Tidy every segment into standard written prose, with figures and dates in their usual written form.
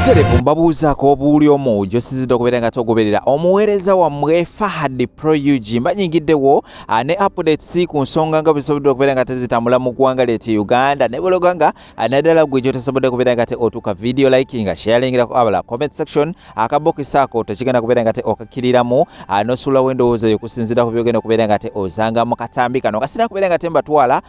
Muterevu mbabuuzaako obuuli omwojo sizidde okubeera nga togoberera omuweereza wammwe Fahad Pro UG mbanyigiddewo ne updates ku nsonga nga bisobodde okubeera nga tezitambula mu ggwanga ly'eti Uganda ne buloga nga naddala gwe gy'otasobodde okubeera nga te otuuka video likinga sharingirako abala comment section akabokisi ako tekigenda kubeera nga te okakkiriramu n'osuulawo endowooza yo okusinziira ku byogenda okubeera nga te osanga mu katambi kano kasina kubeera nga te mbatwala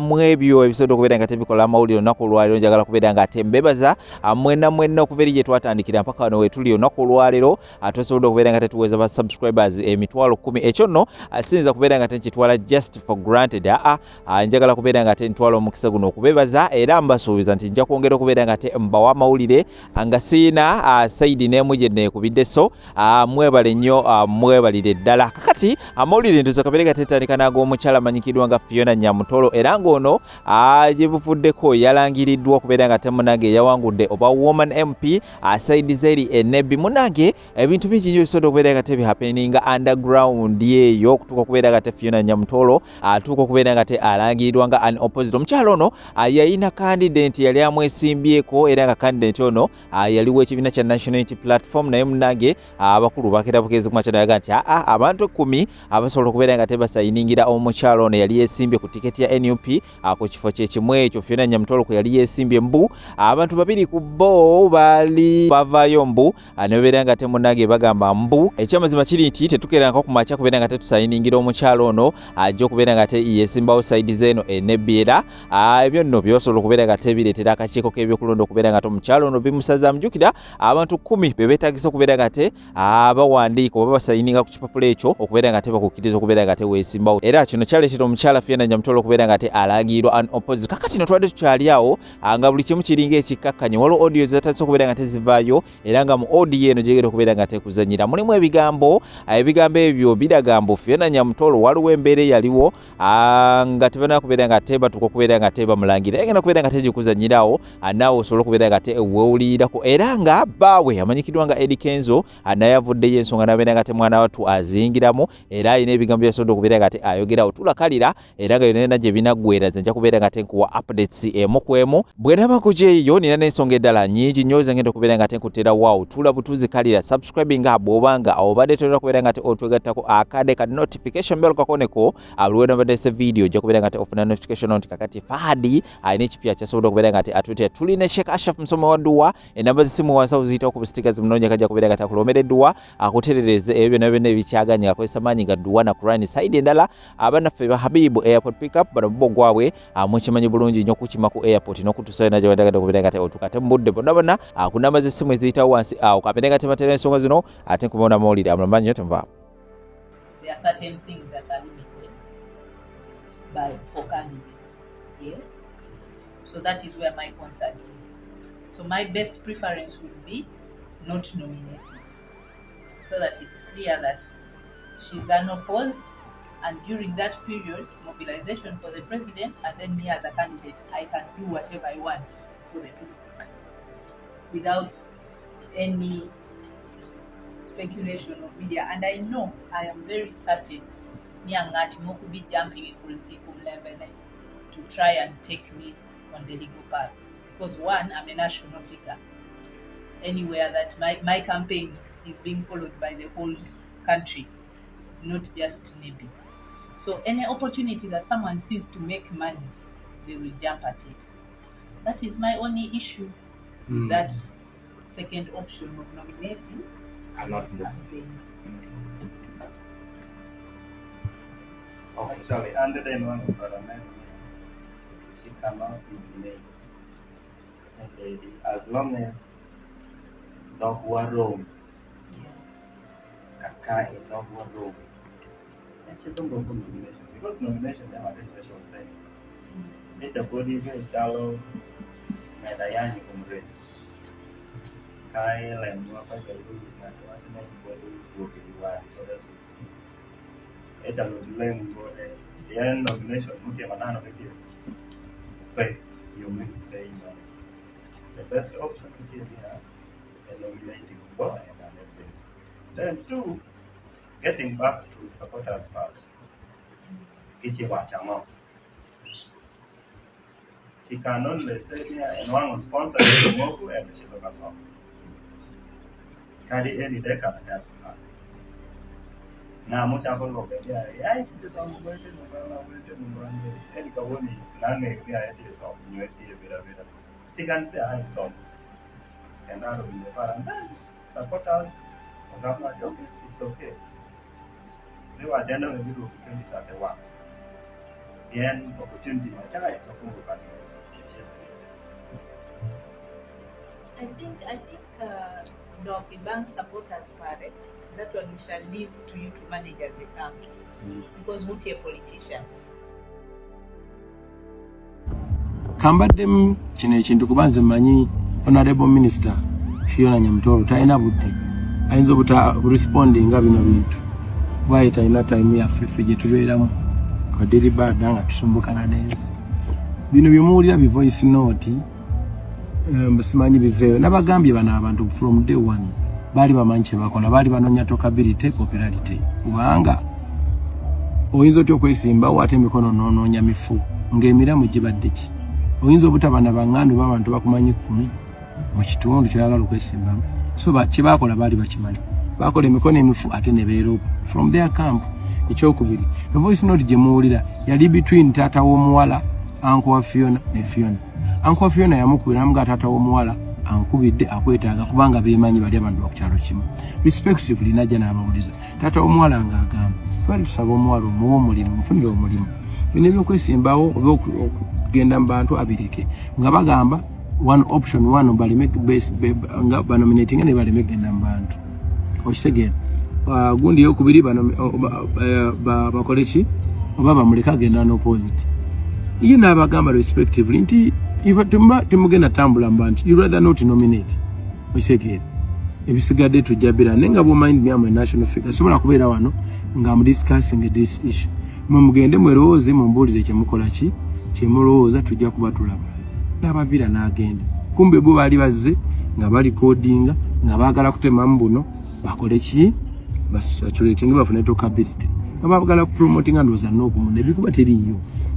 mu ebyo ebisobodde okubeera nga te bikola amawulire olunaku olwaliro njagala kubeera nga te mbebaza mwenna okuva eri gye twatandikira mpaka wano wetuli olunaku olwaleero tusobodde okubeera nga tetuweza ba subscribers emitwalo 10 ekyo nno siyinza kubeera nga tenkitwala just for granted njagala kubeera nga tentwala omukisa guno okubebaza era mbasuubiza nti nja kwongera okubeera nga te mbawa amawulire nga siina saidi n'emu gye neekubidde so mwebale nnyo mwebalire ddala kakati amawulire ndoza kabeere nga tetandika n'ag'omukyala amanyikiddwa nga Fiona Nyamutolo era ng'ono gye buvuddeko yalangiriddwa okubeera nga temunange yawangudde oba woman MP saidi zeri enebbi munange ebintu bingi nnyo bisobodde okubeera nga tebihappeninga underground yeeyo okutuuka okubeera nga te Fiona Nyamutolo atuuka okubeera nga te alangirirwa nga an opposite omukyalo ono yalina candidate yali amwesimbyeko era nga candidate ono yaliwo ekibiina kya National Unity Platform naye munange abakulu bakera bukezi kumakya nayaga nti abantu 10 abasobola okubeera nga tebasayiningira omukyalo ono yali yesimbye ku tiketi ya NUP ku kifo kyekimu ekyo Fiona Nyamutolo kwe yali yesimbye mbu abantu babiri ku bo bali bavayo mbu nebeera nga temunange bagamba mbu ekyamazima kiri nti tetukeranga ku makya kubeera nga tetusayiningira omukyalo ono ajja okubeera nga yesimbawo saidi zeeno enebbi era ebyo nno byosobola okubeera nga tebireetera akakiiko k'ebyokulonda okubeera nga omukyalo ono bimusaza mujjukira abantu 10 be beetagisa okubeera nga bawandiika oba basayininga ku kipapula ekyo okubeera nga bakukkiriza okubeera nga weesimbawo era kino kyaleetera omukyala Fiona Nyamutolo okubeera nga alangirwa an opposite kakati no twadde tukyali awo nga buli kimu kiringa ekikkakkanye waliwo audio zatandise okubeera nga tezivaayo era nga mu audio eno gyegenda okubeera nga tekuzanyira mulimu ebigambo ebyo biraga mbu Fiona Nyamutolo waliwo embeera yaliwo nga tebana kubeera nga batuuka okubeera nga bamulangira egenda kubeera nga tegikuzanyirawo naawe osobola okubeera nga weewulirirako era nga bbaawe amanyikiddwa nga Eddie Kenzo naye avuddeyo ensonga n'abeera nga mwana wattu azingiramu era alina ebigambo byasobodde okubeera nga ayogerawo tulakalira era nga yonna gye binaggweeraza nja kubeera nga nkuwa updates emu ku emu bwe nabako gyeyo nina n'ensonga eddala nnyingi nnyo zengenda okubeera nga nkutera waawo tula butuzikalira subscribing bw'oba nga obadde tolina kubeera nga otwegattako akade ka notification bell kakoneko buli nabadde se video ojja kubeera nga ofuna notification nti kakati Fahad alina ekipya kyasobodde okubeera nga atwetera tulina Sheikh Ashraf Musomo wa Dua enamba zisimu wansi uziyitawo ku busitikas munonya kajja kubeera nga takulomereddwa akuterereze ebyo byonna ebikyaganya akozesa maanyi nga Dua na Quran side endala abannaffe ba Habibu airport pickup bano bo gwawe mukimanyi bulungi nnyo kukima ku airport n'okutusayo najja wendagadde okubeera nga otukate mubudde bonna kunamba zisimu eziyitawo wansi awo kabeera nga tebatera ensonga zino ate nkubona amawulire amulamanyi nyo tenvaawo. There are certain things that are limited for candidates, yes? So that is where my concern is. So my best preference would be not nominating, so that it's clear that she's unopposed, and during that period, mobilization for the president, and then me as a candidate, I can do whatever I want for the people without any speculation of media. And I know, I am very certain, Nyangati Mokubi jumping to try and take me on the legal path. Because one, I'm a national figure. Anywhere that my campaign is being followed by the whole country, not just maybe. So any opportunity that someone sees to make money, they will jump at it. That is my only issue. That second option of nominating not campaign. Actually, under the environment, she cannot nominate. Okay, as long as dog war room, kaka in dog war room, that's a don't go for nomination because nomination they are very special say. Need the body very shallow, medayani kumre. Kai lem apa jadi macam macam body body war so that's it. Itu lem body. Dia nomination mungkin mana nak dia. Pay you make pay. The best option is a nominating boy and everything. Then two, getting back to supporters part. Kichi wachamo. She can only stay here and one sponsor the Moku and she does not. Kadi Eli Deka has na mucha kwa kwa ya ya shi da samu gwamnati na gwamnati Eli Kawoni na ne ya eti so ni eti bila tikan se ai so and out of the parent supporters and I'm like okay it's okay they were generally people who came to the one and opportunity macha ya kukumbuka I think no, the bank supporters pare. That one we shall leave to you to manage as a country. Because we're a politician. Kambadem kino ekintu kubanze manyi Honorable Minister Fiona Nyamutoro taina budde ayinza buta responding nga bino bintu why taina time ya fifije tubeeramu kadiri bada nga tusumbukana nensi bino byomuulira bi voice note mbasimanyi biveyo nabagambye bana abantu from day one bali bamanche bakola bali banonya tokability popularity kubanga oyinza otyo kwesimba wate mikono nononya mifu ngemiramu gibadde ki oyinza obutabana bangando babantu bakumanyi 10 mu kitundu kyagala okwesimba so kibakola bali bakimanyi bakola emikono emifu ate ne beero from their camp ekyokubiri the voice note gyemuwulira yali between tata w'omuwala Uncle Fiona ne Fiona Uncle Fiona yamukwira mga tata w'omuwala ankubidde akwetaaga kubanga beemanyi bali abantu bakukyalo kimu respectively najja n'abawuliza tata w'omuwala ng'agamba twali tusaba omuwala omuwa omulimu mufunire omulimu bino ebyokwesimbawo oba okugenda mu bantu abireke nga bagamba one option one baleme nga banominating ne baleme genda mu bantu okitegeera gundi yokubiri bakole ki oba bamuleka agenda n'opposite ye n'abagamba respectively nti ifa temugenda tambula mu bantu you rather not nominate okitegeera ebisigadde tujjabira nenga bo mind me am a national figure sobola kubeera wano nga mu discussing this issue mugende mwerowooze mumbuulire kyemukola ki kyemulowooza tujja kuba tulaba n'abavira n'agenda kumbe bo baali bazze nga bali codinga nga baagala kutemamu buno bakole ki basaturating bafune tokability nga baagala promoting ndowooza n'okumu nebikuba teriyo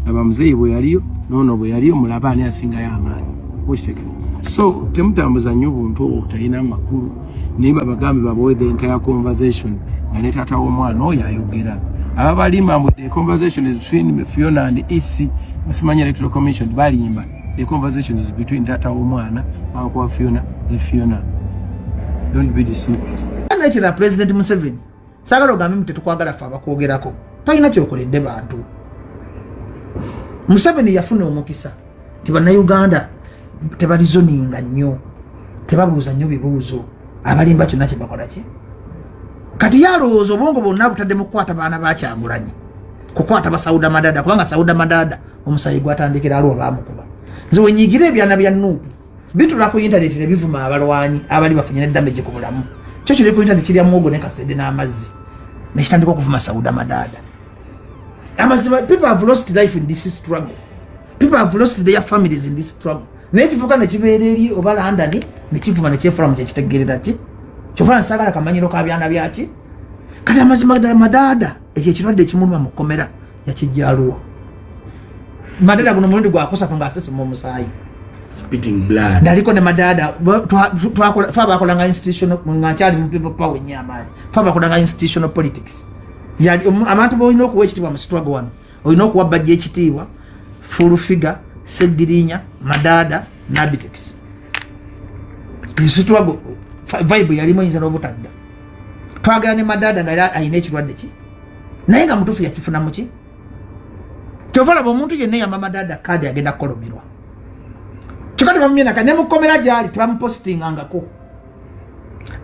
abamuzeeyi bwe yaliyo noono bwe yaliyo mulaba ani asingayo amaanyi okitegeera so temutambuza nnyo obuntu obwo butalina makulu naye babagambe babawe the entire conversation nga ne taata w'omwana oyo ayogera ababalimba mbu the conversation is between Fiona and EC Musimanya Electoral Commission balimba the conversation is between tata w'omwana Uncle Fiona ne Fiona don't be deceived anachira President Museveni sagala ogambe mute tukwagala fa bakwogerako talina kyokoledde bantu Museveni yafuna omukisa tibana Uganda tebalizoninga nnyo tebabuuza nnyo bibuuzo abalimba kyonna kye bakola ki kati yalowooza obwongo bwonna butadde mu kukwata baana bakyagulanyi kukwata basauda madada kubanga sauda madada omusayi gwatandikira aliwo baamukuba nze wenyigira ebyana bya Nuupu bitula ku internet ne bivuma abalwanyi abali bafunye damage ku bulamu kyo kiri ku internet kiri amuogo ne kasede n'amazzi nekitandika okuvuma sauda madada amazima people have lost life in this struggle people have lost their families in this struggle nekifuka nekibeera eri oba London nekivuma nekyefulamu kyekitegerera ki kyofuna nsagala kamanyiro ka byana byaki kati amazima madada ekyo ekirwadde ekimuluma mu kkomera yakijjaluwa madada guno mulundi gwakosa nga asese mu musaayi spitting blood ndaliko ne madada twakola bakolanga institutional nga kyali mu people power nyamaani bakolanga institutional politics abantu boolina okuwa ekitiibwa mu struggle wano olina okuwa bajja ekitiibwa full figure Segirinya madada nabitex struggle vibe yalimu yinza n'obutadda twagala ne madada nga ayina ekirwadde ki naye nga mutuufu yakifuna muki kyovala omuntu yenna yamba madada kadi agenda kukolomerwa kyokati bamumyenaka ne mukomera gyali tebamupositingangako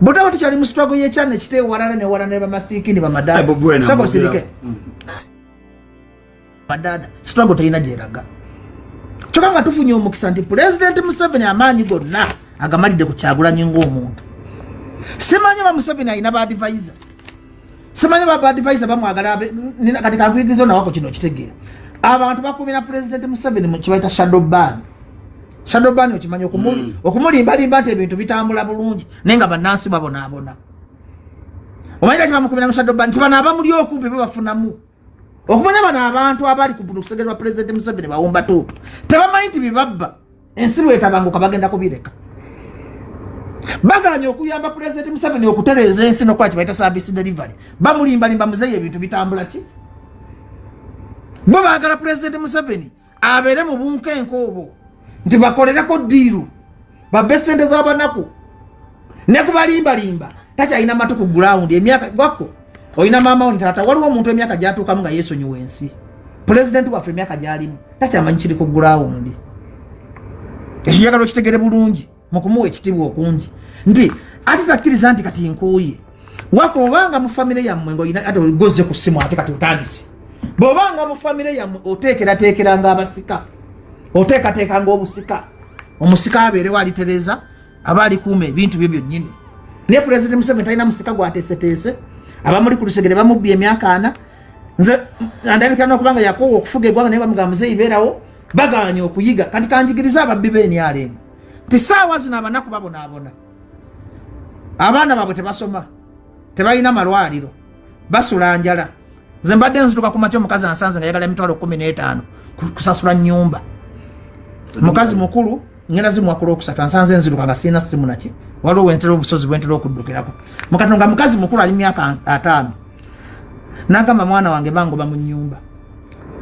botaba tukyali mu struggle yekyana ekiteewalana newalana ne bamasiikini bamadada sabosirike madada struggle teyina gyeraga kyokka nga tufunye omukisa nti President Museveni amaanyi gonna agamalidde ku Kyagulanyi ng'omuntu simanyi ba Museveni alina ba advisor simanyi ba advisor bamwagala kati kankuyigiriza nawako kino kitegeera abantu bakumira President Museveni mu kibaita shadow ban okimanyi okumulimbalimba nti ebintu bitambula bulungi naye nga bannansi babonaabona omanyira kibamukumira mu shadow ban tibana abamuli okumpi bebafunamu okumanya bano abantu abali ku lusegere lwa President Museveni bawomba tuutu tebamanyi nti bibabba ensi lwetabanguka bagenda kubireka baganya okuyamba President Museveni okutereza ensi no kwachi baita service delivery bamulimba muzeeye ebintu bitambula ki bo bagala President Museveni abere mu bunkenko obwo nti bakolerako diiru babesende z'abanaku ne kubalimba tacha ina matu ku ground emyaka gwako oyina mama oni tata waliwo omuntu emyaka gyatuuka nga Yesu nyuwensi President waffe emyaka gyalimu tacha amanyi ku ground ekiyagalo kitegere bulungi mukumuwe ekitibwa okungi nti ati takkiriza nti kati nkuye wako obanga mu family yammwe ngoyina ate ogoze ku simu ate kati otandise bobanga mu family yammwe oteekera nga abasika oteeka nga obusika omusika abeere wali Tereza abali kuume ebintu bye byonnyini ne President Museveni talina musika gwateeseteese abamuli ku lusegere bamubbi emyaka 4 nze andabika n'okubanga yakoowa okufuga eggwanga naye bamugamba muzeeyi beerawo baganya okuyiga kati kanjigiriza ababbi b'enyalemu ti saawa zino abanaku babonaabona abaana baabwe tebasoma tebalina malwaliro basula njala nze mbadde nzituka ku makya omukazi ansanze nga yagala emitwalo 15 kusasula nnyumba mukazi mukulu ngenda zimuwakula okusatu ansanze nziruka nga sirina simu naki waliwo wentera obusozi bwentera okuddukirako mukatonga mukazi mukulu ali myaka 5 nagamba mwana wange bangoba mu nnyumba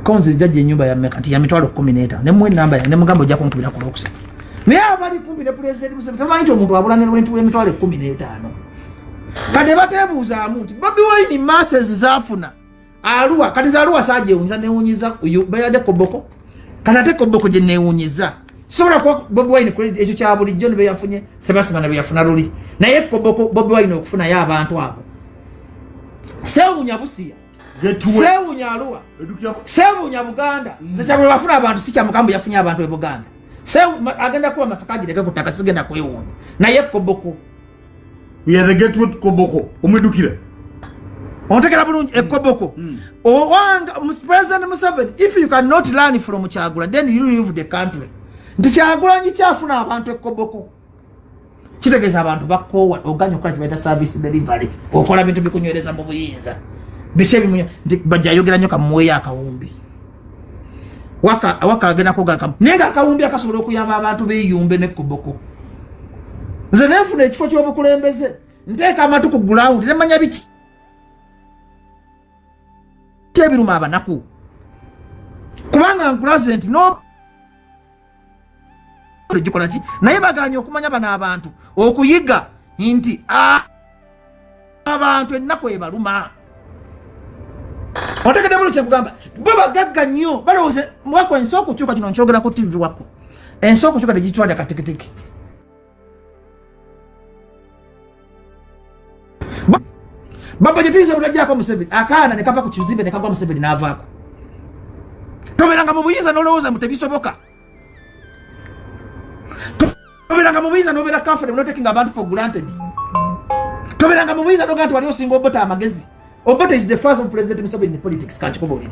konzi jajje ennyumba ya meka nti ya mitwalo 15 ne mwe namba ya ne mugamba ojja kunkubira ku lokusa naye abali kumbire President Museveni tamanyi nti omuntu abulana lwentu w'emitwalo 15 kade batebuuzaamu nti Bobi Wine masses zaafuna aluwa kati za aluwa saajewunyiza newunyiza uyu bayade koboko kanate koboko gye newunyiza sobola kuba Bobi Wine credit ekyo kya bulijjo ne beyafunye Sebastian ne beyafuna luli naye koboko Bobi Wine okufuna ya abantu abo sewunya busiya sewunya aluwa sewunya Buganda zekyabwe bafuna abantu sikya mukambu yafunye abantu e Buganda agenda kuba masakaji leke kutaka sigenda kwewunya naye koboko we are the gateway to Koboko omwedukira ontekera bulungi ekoboko owanga President Museveni if you cannot learn from Kyagulanyi then you leave the country nti Kyagulanyi kyafuna abantu ekoboko kitegeeza abantu bakoowa oganya okukola kibaita service delivery okola bintu bikunywereza mu buyinza biche bimunya bajja yogera nnyo kamuweeyo akawumbi waka agenda kugala nenga akawumbi akasobola okuyamba abantu beeyumbe nekoboko nze nefuna ekifo ky'obukulembeze nteeka amatu ku ground nemanya biki ebiruma abanaku kubanga nkulaze nti no gikola ki naye baganya okumanya bano abantu okuyiga nti abantu ennaku ebaluma otegedde bulu kyekugamba bo bagagga nnyo balowooze wako ensi okukyuka kino nkyogera ku TV wako ensi okukyuka tegitwalya katikitiki baba jetuyinza butajjako Museveni akaana ne kava ku kizimbe ne kagwa Museveni n'avaako toberanga mu buyinza n'olowooza mbu tebisoboka toberanga mu buyinza n'obeera confident not taking abantu for granted toberanga mu buyinza n'ogaa nti wali osinga Obote amagezi Obote is the first of President Museveni in politics kanchikobolire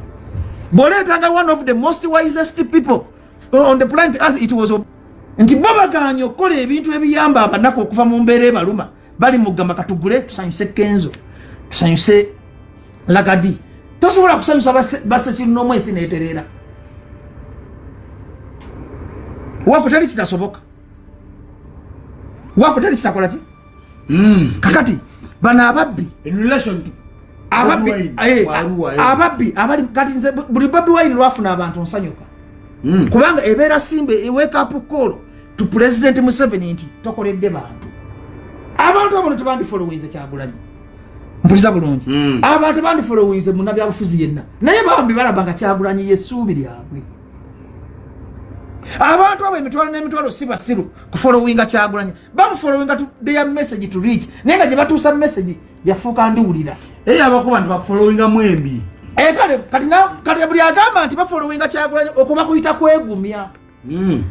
boleetanga one of the most wisest people on the planet earth it was nti babaganya okukola ebintu ebiyamba abanaku okuva mu mbeera ebaluma bali mugamba katugule tusanyuse Kenzo tusanyuse Lagadi tosobola kusanyusa base kino omwesi neeterera wako tali kitasoboka wako tali kitakola ki kakati bana ababbi in relation to ababbi abali kati nze buli Bobi Wine lwafuna abantu nsanyuka kubanga ebeera simbe wake up call to President Museveni nti tokoledde bantu abantu abo tebandi followers Kyagulanyi mpuliza bulungi abantu bandi followers munnabyabufuzi yenna naye bambi balabanga Kyagulanyi yesuubi lyabwe abantu abo emitwalo n'emitwalo si basiru kufollowinga Kyagulanyi bamufollowinga to their message to reach naye nga gye batuusa message yafuuka ndiwulira eri abakuba nti bafollowinga mwembi kati buli agamba nti bafollowinga Kyagulanyi okuba kuyita kwegumya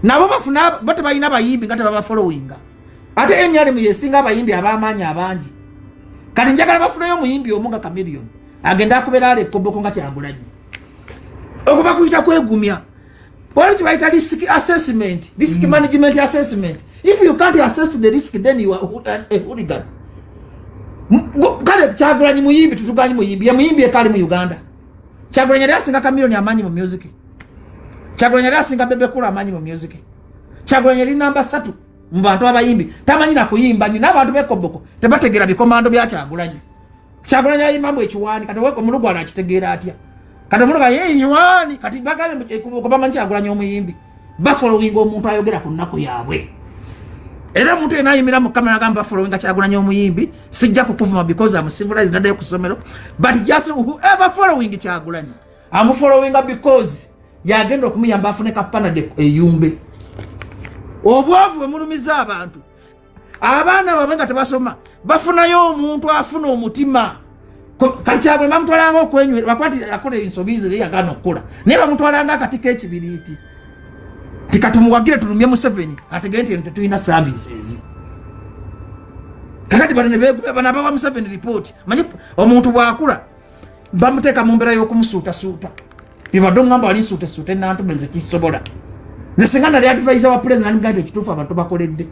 nabo bafuna bo tebalina bayimbi nga tebabafollowinga ate emyalimu yesinga abayimbi ab'amaanyi abangi kati njagala bafunayo omuyimbi omu nga Chameleone agenda akubeera ale Koboko nga Kyagulanyi okuba kuyita kwegumya wali kibayita risk assessment risk management assessment if you can't assess the risk then you are a hooligan kale Kyagulanyi muyimbi tutuganyi muyimbi ya muyimbi ekali mu Uganda Kyagulanyi yali asinga Chameleone amanyi mu music Kyagulanyi yali asinga Bebe Cool amanyi mu music Kyagulanyi yali namba 3 mu bantu abayimbi tamanyira kuyimba nyo n'abantu b'ekoboko tebategeera bikomando bya Kyagulanyi. Kyagulanyi ayimba mbu ekiwaani kati omulugu anakitegeera atya kati omulugu ekiwaani kati bagambe ekoboko bamanyi Kyagulanyi omuyimbi bafolowinga omuntu ayogera ku nnaku yaabwe. Era omuntu yena ayimira mu kamera agamba bafolowinga Kyagulanyi omuyimbi sijja kukuvuma because I'm civilized naddayo ku ssomero but just whoever following Kyagulanyi I'm following because yagenda okumuyamba afune kapanade eyumbe. Obwavu bwemulumiza abantu abaana babwe nga tebasoma bafunayo omuntu afuna omutima kati Kyagulanyi bamutwalanga okwenywera bakwati akola ensobizi eri yagana okukola naye bamutwalanga akati k'ekibiriiti tikatumuwagire tulumye Museveni ategere nti tulina services kakati bano bana bawa Museveni report manyi omuntu bwakula bamuteeka mu mbeera y'okumusuutasuuta bibadongamba wali nsuutesuute nantu benze kisobola nze singa nali advisor wa president namugamba ekituufu abantu bakoledde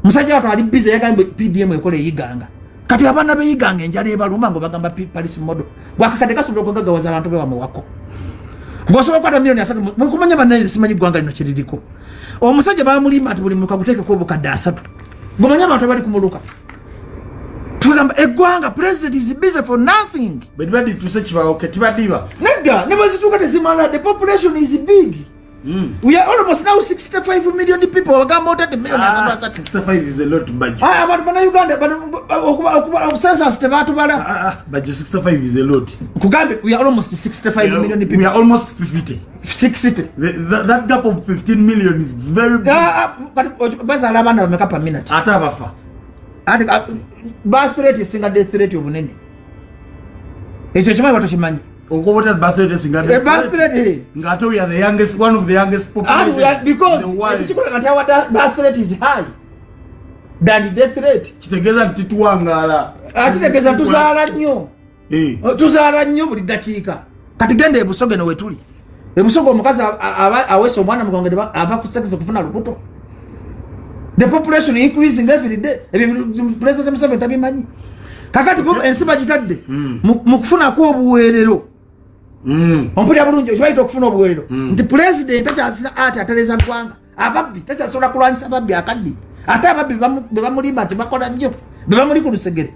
musajja wato ali busy yagamba PDM ekole eyiganga kati abaana beyiganga enjala ebaluma ngo bagamba Paris model gwakakadde kasobola okugagawaza abantu bewamu wako ngosobola kwata milioni 3 mukumanya banayizi simanyi gwanga lino kiririko omusajja bamulima ati buli muka guteekeko obukadde 3 gomanya abantu bali kumuluka tugamba eggwanga president is busy for nothing but badi tusekibawo ketibadiba nedda ne bazituuka tezimala the population is big. We are almost now 65 million people. Wagamba otadde million 65 is a lot budget. Abantu bana Uganda okuba census tebatubala. Budget 65 is a lot. Kugambe we are almost 65 million people. We are almost 50. 60. That gap of 15 million is very big. But bazala abana bameka per minute. Ata abafa. Ati birth rate singa death rate obunene. Ekyo kimanyi batokimanyi. Okobota birthday singade. Birthday. Ngato we are the youngest, one of the youngest populations. Because ekikula ngati awa birth rate is high than death rate. Kitegeza nti tuwangala. Kitegeza tuzaala nnyo. Tuzaala nnyo buli dakiika. Kati genda ebusoge no wetuli. Ebusoge omukazi awesa omwana mugongo ava ku sex kufuna lubuto. The population increasing every day. President Museveni tabimanyi. Kakati ensiba gitadde mu kufuna ko obuweerero. Ompulira bulungi kibaita okufuna obuweerero nti president takyasina ati atereza ggwanga ababbi takyasobola kulwanyisa ababbi akaddi ate ababbi bebamulimba nti bakola nnyo bebamuli ku lusegere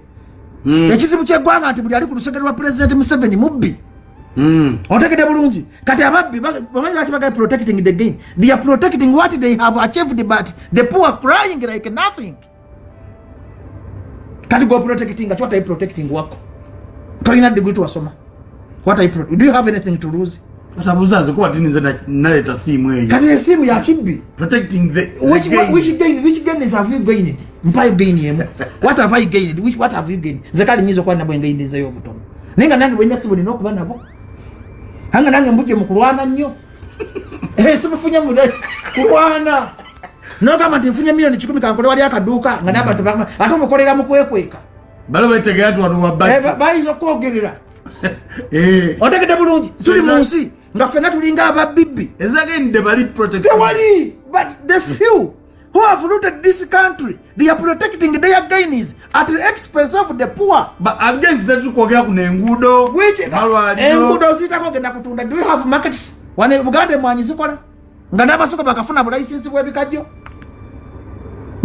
ekizibu ky'eggwanga nti buli ali ku lusegere lwa president Museveni mubbi. Otegedde bulungi kati ababbi bamanyi lwaki bagai protecting the gain. They are protecting what they have achieved but the poor are crying like nothing. Kati go protecting what are you protecting wako tolina degree to wasoma. What are you protecting? Do you have anything to lose? Atabuzaze ko atinze naleta theme eyo. Kati theme ya Chibbi protecting the which gain is have you gained? Mpai gain yemu. What have I gained? What have you gained? Zakali nyizo kwa nabo ngainde zeyo butono. Ninga nange bwenda sibuli nokuba nabo. Hanga nange mbuje mu kulwana nnyo. Sibufunya mu kulwana. No kama ntifunye milioni 10 kankole wali akaduka nga n'abantu bakama ate omukolera mu kwekweka balo bategera tu wano wabaki bayizo kwogerera otegedde bulungi tuli mu nsi nga ffenna tulinga ababibbi ezagende bali protect tewali but the few who have looted this country they are protecting their gains at the expense of the poor. But against that kwogera ku nengudo which engudo sitako genda kutunda. Do you have markets wane Buganda mwanyi zikola nga n'abasoko bakafuna bulayisisi bw'ebikajjo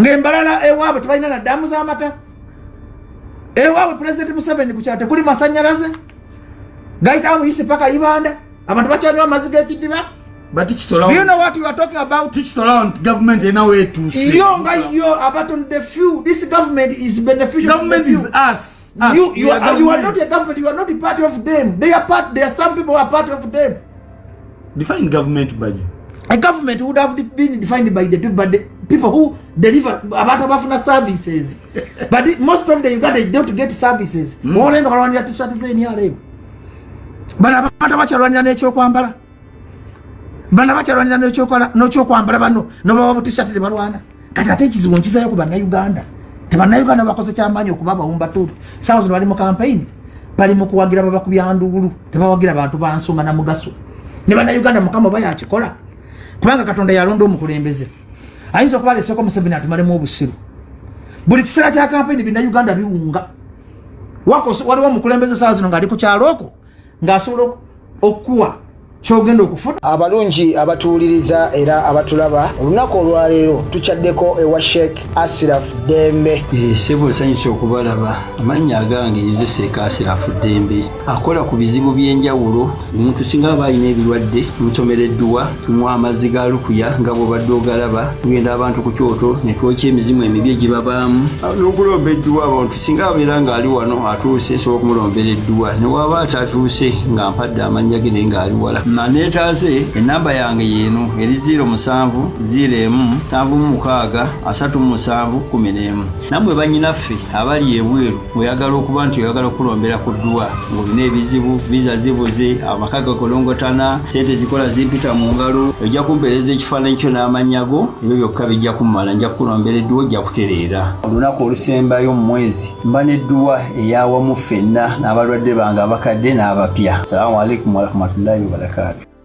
ng'embalala ewaabwe tebalina na ddamu z'amata ewaabwe president Museveni kukyala tekuli masanyalaze gayitawo muyise paka Ibanda abantu bakyanywa amazzi g'ekiddiba. But do you know what you are talking about? Government in a way to say yo about on the few. This government is beneficial. Government is us. You are not a government. You are not a part of them. They are part. There are some people who are part of them. Define government by you. A government would have been defined by the people, but the people who deliver about services. But most of the Uganda don't get services. More than around your t-shirt is in here. But about what you're nature kwambala. Bana bacharwanira n'ekyo kwambala bano n'obawa t-shirt de balwana. Kati ate ekizibu nkizayo ku bannayuganda. Tebannayuganda bakoze kyamaanyi okuba abawumba tulu. Saawa zino bali mu campaign. Bali mu kuwagira babakubya ndugulu. Tebawagira bantu bansonga na mugaso. Ne bannayuganda mukama oba yakikola. Kubanga Katonda yalonda omukulembeze. Ayinza okuba aleseko Museveni atumalemu obusiru. Buli kiseera kya campaign bannayuganda biwunga. Waliwo omukulembeze saawa zino ng'ali ku kyalo okwo ng'asobola okuwa kyogenda okufuna. Abalungi abatuwuliriza era abatulaba olunaku olwaleero tukyaddeko ewa Sheikh Ashraf Dembe. Sebo nsanyusa okubalaba. Amannya agange nze Sheikh Ashraf Dembe akola ku bizibu by'enjawulo. Omuntu singa aba alina ebirwadde musomereddwa tunywa amazzi ga lukuya nga bw'obadde ogalaba tugenda abantu ku kyoto ne twokya emizimu emibi egibabaamu n'okulomba edduwa abantu singa abeera ng'ali wano atuuse nsobola okumulombera edduwa ne waba atatuuse nga mpadde amannya ge naye ng'ali wala neetaase ennamba yange yeeno eri 07 01 76 37 11 nammwe bannyinaffe abali ebweru oyagala okuba nti oyagala okulombera ku dduwa ng'olina ebizibu viza zibuze amaka gakolongotana sente zikola zimpita mu ngalo ojja kumpeereza ekifaananyi kyo n'amannya go ebyo byokka bijja kummala nja kukulombera edduwa ojja kutereera olunaku olusembayo mu mwezi mba n'edduwa eyawamu ffenna n'abalwadde bange abakadde n'abapya. Salaamu alaikum warahmatullahi wabarakatuh.